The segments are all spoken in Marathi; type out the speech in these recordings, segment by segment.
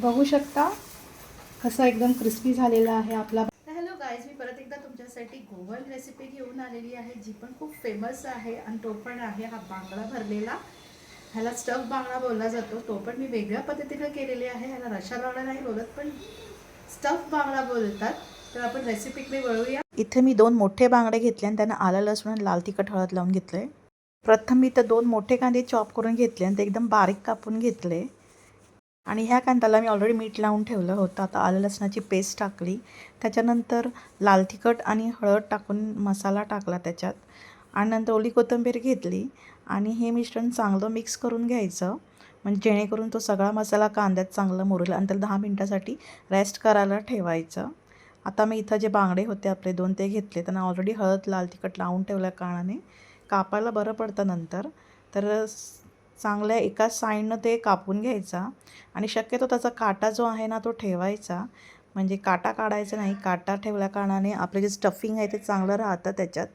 बघू शकता कसा एकदम क्रिस्पी झालेला आहे आपला। हॅलो गाईज, मी परत एकदा तुमच्यासाठी गोवन रेसिपी घेऊन आलेली आहे, जी पण खूप फेमस आहे आणि तो पण आहे हा बांगडा भरलेला। ह्याला स्टफ बांगडा बोलला जातो। तो पण मी वेगळ्या पद्धतीने केलेली आहे। ह्याला रशा बांगडा नाही बोलत, पण स्टफ बांगडा बोलतात। तर आपण रेसिपीकडे वळूया। इथे मी 2 मोठे बांगडे घेतले आणि त्यांना आलं लसूण आणि लाल तिखट हळद लावून घेतले। प्रथम मी तर 2 मोठे कांदे चॉप करून घेतले आणि ते एकदम बारीक कापून घेतले आणि ह्या कांद्याला मी ऑलरेडी मीठ लावून ठेवलं होतं। आता आलं लसणाची पेस्ट टाकली, त्याच्यानंतर लाल तिखट आणि हळद टाकून मसाला टाकला त्याच्यात आणि नंतर ओली कोथिंबीर घेतली आणि हे मिश्रण चांगलं मिक्स करून घ्यायचं, म्हणजे जेणेकरून तो सगळा मसाला कांद्यात चांगला मुरेल आणि त्याला 10 मिनिटासाठी रेस्ट करायला ठेवायचं। आता मी इथं जे बांगडे होते आपले 2 ते घेतले, त्यांना ऑलरेडी हळद लाल तिखट लावून ठेवल्या कारणाने कापायला बरं पडतं नंतर। तर चांगल्या एका साईडनं ते कापून घ्यायचा आणि शक्यतो त्याचा काटा जो आहे ना तो ठेवायचा, म्हणजे काटा काढायचा नाही। काटा ठेवल्या कारणाने आपले जे स्टफिंग आहे ते चांगलं राहतं त्याच्यात।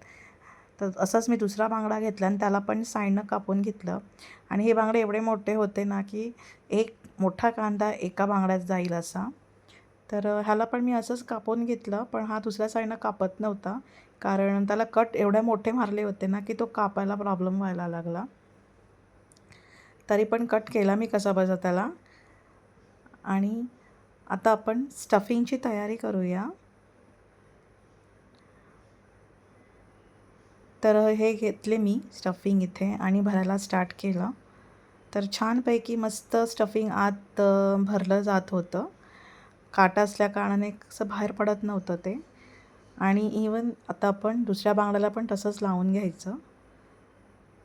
तर असाच मी दुसरा बांगडा घेतला आणि त्याला पण साईडनं कापून घेतलं आणि हे बांगडे एवढे मोठे होते ना की एक मोठा कांदा एका बांगड्यात जाईल असा। तर ह्याला पण मी असंच कापून घेतलं, पण हा दुसऱ्या साईडनं कापत नव्हता कारण त्याला कट एवढे मोठे मारले होते ना की तो कापायला प्रॉब्लेम व्हायला लागला। तरी पण कट केला मी कसा बसा त्याला। आणि आता आपण स्टफिंगची तयारी करूया। तर हे घेतले मी स्टफिंग इथे आणि भरायला स्टार्ट केलं। तर छानपैकी मस्त स्टफिंग आत भरलं जात होतं। काटा असल्या कारणाने कसं बाहेर पडत नव्हतं ते। आणि इवन आता आपण दुसऱ्या बांगड्याला पण तसंच लावून घ्यायचं।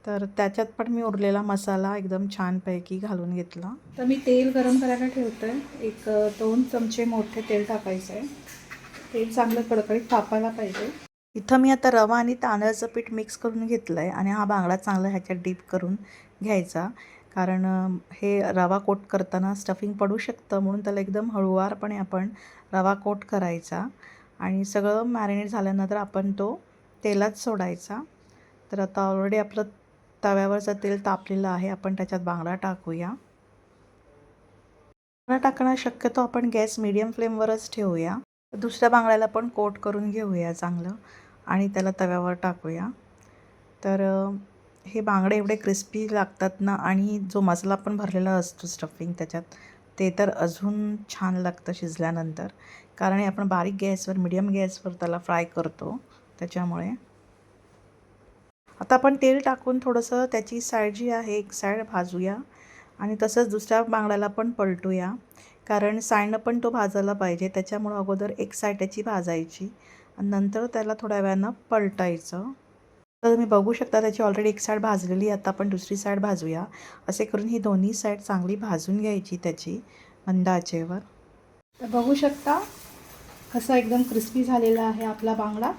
तर त्याच्यात पण मी उरलेला मसाला एकदम छानपैकी घालून घेतला। तर मी तेल गरम करायला ठेवतोय। एक 2 चमचे मोठे तेल टाकायचं आहे। तेल चांगलं कडकडीत तापायला पाहिजे। इथं मी आता रवा आणि तांदळाचं पीठ मिक्स करून घेतलं आहे आणि हा बांगडा चांगला ह्याच्यात डीप करून घ्यायचा, कारण हे रवा कोट करताना स्टफिंग पडू शकतं, म्हणून त्याला एकदम हळूवारपणे आपण रवा कोट करायचा आणि सगळं मॅरिनेट झाल्यानंतर आपण तो तेलात सोडायचा। तर आता ऑलरेडी आपलं तव्यावरचं तेल तापलेलं आहे, आपण त्याच्यात बांगडा टाकूया। बांगडा टाकणं शक्यतो आपण गॅस मीडियम फ्लेमवरच ठेवूया। दुसऱ्या बांगड्याला पण कोट करून घेऊया चांगलं आणि त्याला तव्यावर टाकूया। तर हे बांगडे एवढे क्रिस्पी लागतात ना, आणि जो मसाला पण भरलेला असतो स्टफिंग त्याच्यात, ते तर अजून छान लागतं शिजल्यानंतर, कारण हे आपण बारीक गॅसवर मीडियम गॅसवर त्याला फ्राय करतो त्याच्यामुळे। आता आपण तेल टाकून थोडंसं त्याची साईड जी आहे एक साईड भाजूया आणि तसंच दुसऱ्या बांगड्याला पण पलटूया, कारण साईडनं पण तो भाजायला पाहिजे। त्याच्यामुळं अगोदर एक साईड त्याची भाजायची आणि नंतर त्याला थोड्या वेळानं पलटायचं। तर तुम्ही बघू शकता त्याची ऑलरेडी एक साईड भाजलेली, आता आपण दुसरी साईड भाजूया। असे करून ही दोन्ही साईड चांगली भाजून घ्यायची त्याची मंद आचेवर। तर बघू शकता कसा एकदम क्रिस्पी झालेला आहे आपला बांगडा।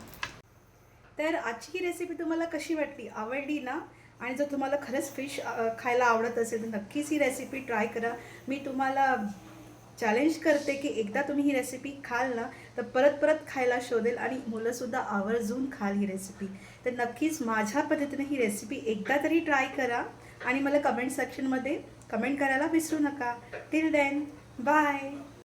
तर आजची ही रेसिपी तुम्हाला कशी वाटली, आवडली ना? आणि जर तुम्हाला खरंच फिश खायला आवडत असेल तर नक्कीच ही रेसिपी ट्राय करा। मी तुम्हाला चॅलेंज करते की एकदा तुम्ही ही रेसिपी खाल ना तर परत परत खायला शोधेल आणि मुलंसुद्धा आवर्जून खाल ही रेसिपी। तर नक्कीच माझ्या पद्धतीने ही रेसिपी एकदा तरी ट्राय करा आणि मला कमेंट सेक्शनमध्ये कमेंट करायला विसरू नका। Till then, bye.